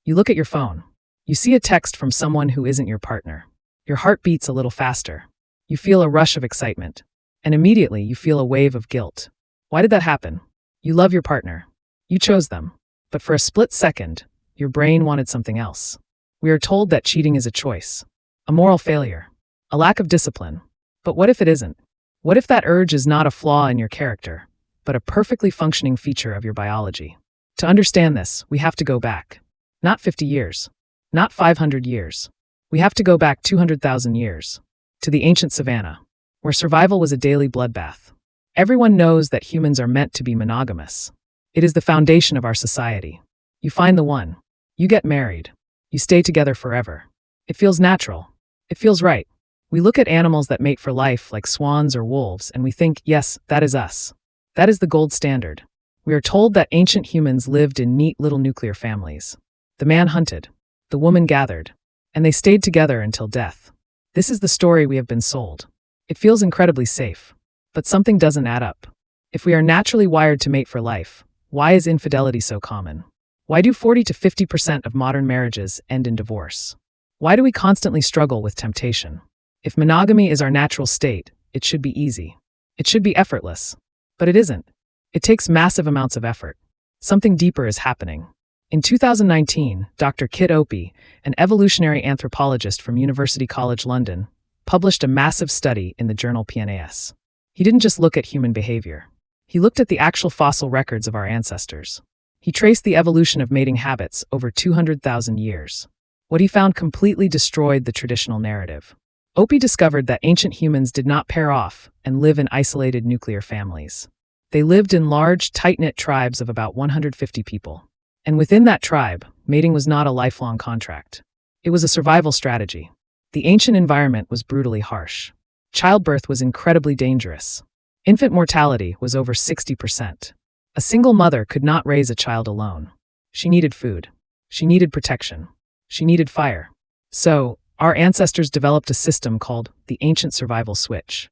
You look at your phone. You see a text from someone who isn't your partner. Your heart beats a little faster. You feel a rush of excitement. And immediately you feel a wave of guilt. Why did that happen? You love your partner. You chose them. But for a split second, your brain wanted something else. We are told that cheating is a choice, a moral failure, a lack of discipline. But what if it isn't? What if that urge is not a flaw in your character, but a perfectly functioning feature of your biology? To understand this, we have to go back. Not 50 years. Not 500 years. We have to go back 200,000 years. To the ancient savannah, where survival was a daily bloodbath. Everyone knows that humans are meant to be monogamous. It is the foundation of our society. You find the one. You get married. You stay together forever. It feels natural. It feels right. We look at animals that mate for life like swans or wolves and we think, yes, that is us. That is the gold standard. We are told that ancient humans lived in neat little nuclear families. The man hunted. The woman gathered. And they stayed together until death. This is the story we have been sold. It feels incredibly safe. But something doesn't add up. If we are naturally wired to mate for life, why is infidelity so common? Why do 40 to 50% of modern marriages end in divorce? Why do we constantly struggle with temptation? If monogamy is our natural state, it should be easy. It should be effortless. But it isn't. It takes massive amounts of effort. Something deeper is happening. In 2019, Dr. Kit Opie, an evolutionary anthropologist from University College London, published a massive study in the journal PNAS. He didn't just look at human behavior. He looked at the actual fossil records of our ancestors. He traced the evolution of mating habits over 200,000 years. What he found completely destroyed the traditional narrative. Opie discovered that ancient humans did not pair off and live in isolated nuclear families. They lived in large, tight-knit tribes of about 150 people. And within that tribe, mating was not a lifelong contract. It was a survival strategy. The ancient environment was brutally harsh. Childbirth was incredibly dangerous. Infant mortality was over 60%. A single mother could not raise a child alone. She needed food. She needed protection. She needed fire. So, our ancestors developed a system called the ancient survival switch.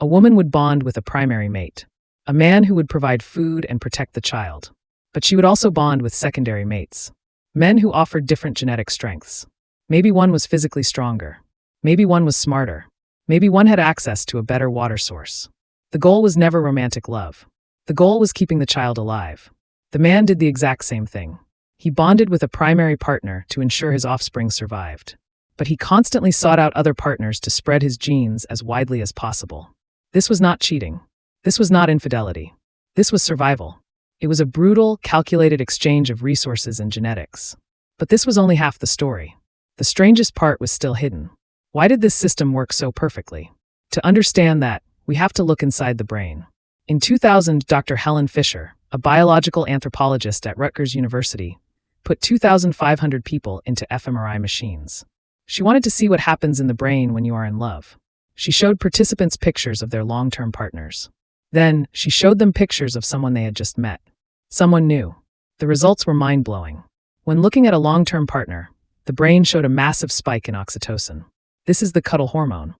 A woman would bond with a primary mate, a man who would provide food and protect the child. But she would also bond with secondary mates, men who offered different genetic strengths. Maybe one was physically stronger. Maybe one was smarter. Maybe one had access to a better water source. The goal was never romantic love. The goal was keeping the child alive. The man did the exact same thing. He bonded with a primary partner to ensure his offspring survived. But he constantly sought out other partners to spread his genes as widely as possible. This was not cheating. This was not infidelity. This was survival. It was a brutal, calculated exchange of resources and genetics. But this was only half the story. The strangest part was still hidden. Why did this system work so perfectly? To understand that, we have to look inside the brain. In 2000, Dr. Helen Fisher, a biological anthropologist at Rutgers University, put 2,500 people into fMRI machines. She wanted to see what happens in the brain when you are in love. She showed participants pictures of their long-term partners. Then, she showed them pictures of someone they had just met. Someone new. The results were mind-blowing. When looking at a long-term partner, the brain showed a massive spike in oxytocin. This is the cuddle hormone.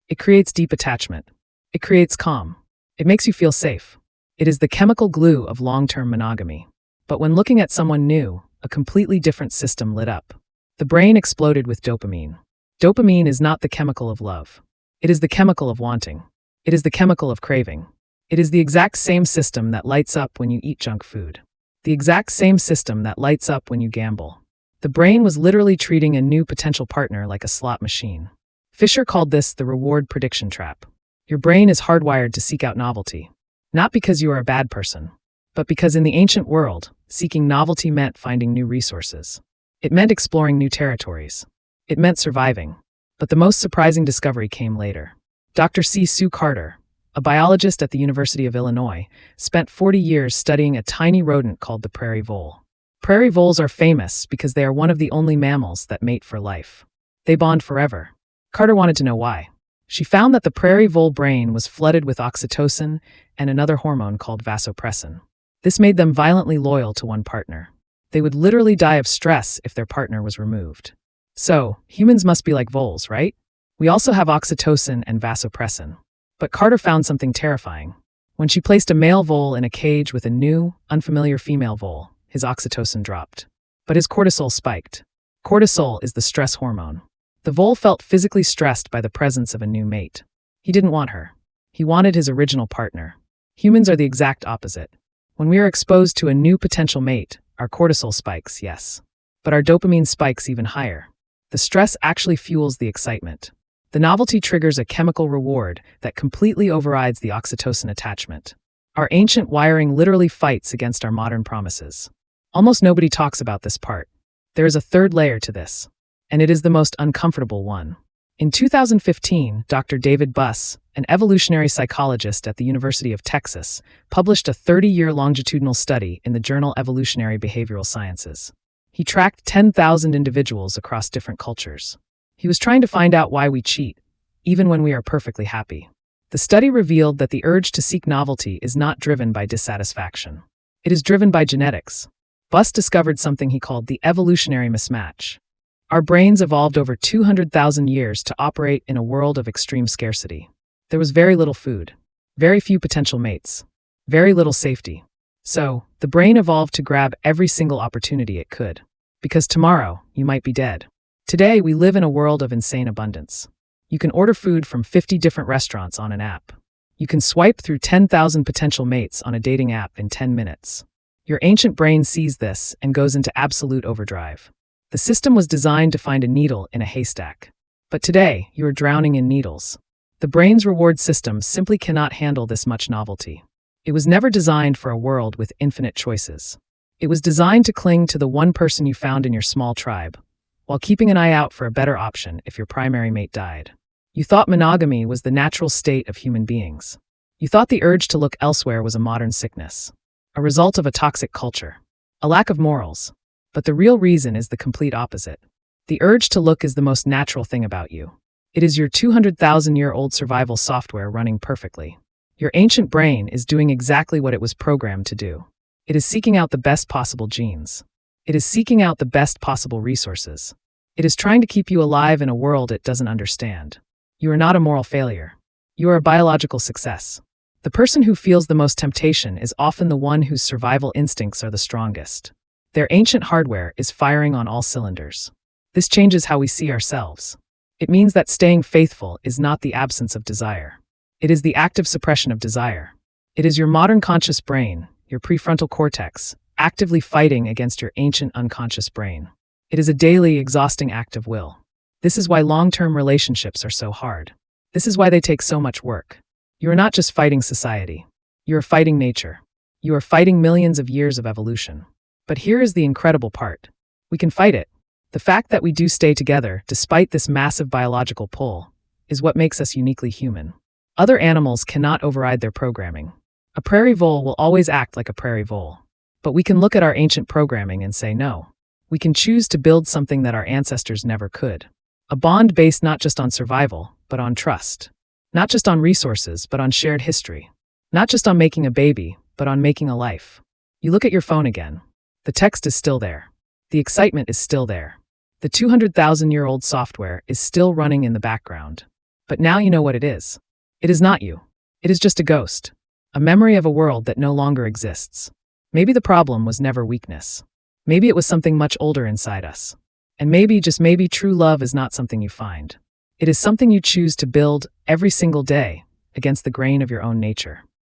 It creates deep attachment. It creates calm. It makes you feel safe. It is the chemical glue of long-term monogamy. But when looking at someone new, a completely different system lit up. The brain exploded with dopamine. Dopamine is not the chemical of love. It is the chemical of wanting. It is the chemical of craving. It is the exact same system that lights up when you eat junk food. The exact same system that lights up when you gamble. The brain was literally treating a new potential partner like a slot machine. Fisher called this the reward prediction trap. Your brain is hardwired to seek out novelty. Not because you are a bad person, but because in the ancient world, seeking novelty meant finding new resources. It meant exploring new territories. It meant surviving. But the most surprising discovery came later. Dr. Sue Carter, a biologist at the University of Illinois, spent 40 years studying a tiny rodent called the prairie vole. Prairie voles are famous because they are one of the only mammals that mate for life. They bond forever. Carter wanted to know why. She found that the prairie vole brain was flooded with oxytocin and another hormone called vasopressin. This made them violently loyal to one partner. They would literally die of stress if their partner was removed. So, humans must be like voles, right? We also have oxytocin and vasopressin. But Carter found something terrifying. When she placed a male vole in a cage with a new, unfamiliar female vole, his oxytocin dropped. but his cortisol spiked. Cortisol is the stress hormone. The vole felt physically stressed by the presence of a new mate. He didn't want her. He wanted his original partner. Humans are the exact opposite. When we are exposed to a new potential mate, our cortisol spikes, yes. But our dopamine spikes even higher. The stress actually fuels the excitement. The novelty triggers a chemical reward that completely overrides the oxytocin attachment. Our ancient wiring literally fights against our modern promises. Almost nobody talks about this part. There is a third layer to this, and it is the most uncomfortable one. In 2015, Dr. David Buss, an evolutionary psychologist at the University of Texas, published a 30-year longitudinal study in the journal Evolutionary Behavioral Sciences. He tracked 10,000 individuals across different cultures. He was trying to find out why we cheat, even when we are perfectly happy. The study revealed that the urge to seek novelty is not driven by dissatisfaction. It is driven by genetics. Buss discovered something he called the evolutionary mismatch. Our brains evolved over 200,000 years to operate in a world of extreme scarcity. There was very little food, very few potential mates, very little safety. So, the brain evolved to grab every single opportunity it could. Because tomorrow, you might be dead. Today, we live in a world of insane abundance. You can order food from 50 different restaurants on an app. You can swipe through 10,000 potential mates on a dating app in 10 minutes. Your ancient brain sees this and goes into absolute overdrive. The system was designed to find a needle in a haystack. But today, you are drowning in needles. The brain's reward system simply cannot handle this much novelty. It was never designed for a world with infinite choices. It was designed to cling to the one person you found in your small tribe, while keeping an eye out for a better option if your primary mate died. You thought monogamy was the natural state of human beings. You thought the urge to look elsewhere was a modern sickness, a result of a toxic culture, a lack of morals. But the real reason is the complete opposite. The urge to look is the most natural thing about you. It is your 200,000-year-old survival software running perfectly. Your ancient brain is doing exactly what it was programmed to do. It is seeking out the best possible genes. It is seeking out the best possible resources. It is trying to keep you alive in a world it doesn't understand. You are not a moral failure. You are a biological success. The person who feels the most temptation is often the one whose survival instincts are the strongest. Their ancient hardware is firing on all cylinders. This changes how we see ourselves. It means that staying faithful is not the absence of desire. It is the active suppression of desire. It is your modern conscious brain, your prefrontal cortex, actively fighting against your ancient unconscious brain. It is a daily, exhausting act of will. This is why long-term relationships are so hard. This is why they take so much work. You are not just fighting society. You are fighting nature. You are fighting millions of years of evolution. But here is the incredible part. We can fight it. The fact that we do stay together, despite this massive biological pull, is what makes us uniquely human. Other animals cannot override their programming. A prairie vole will always act like a prairie vole. But we can look at our ancient programming and say no. We can choose to build something that our ancestors never could. A bond based not just on survival, but on trust. Not just on resources, but on shared history. Not just on making a baby, but on making a life. You look at your phone again. The text is still there. The excitement is still there. The 200,000-year-old software is still running in the background. But now you know what it is. It is not you. It is just a ghost. A memory of a world that no longer exists. Maybe the problem was never weakness. Maybe it was something much older inside us. And maybe, just maybe, true love is not something you find. It is something you choose to build every single day against the grain of your own nature.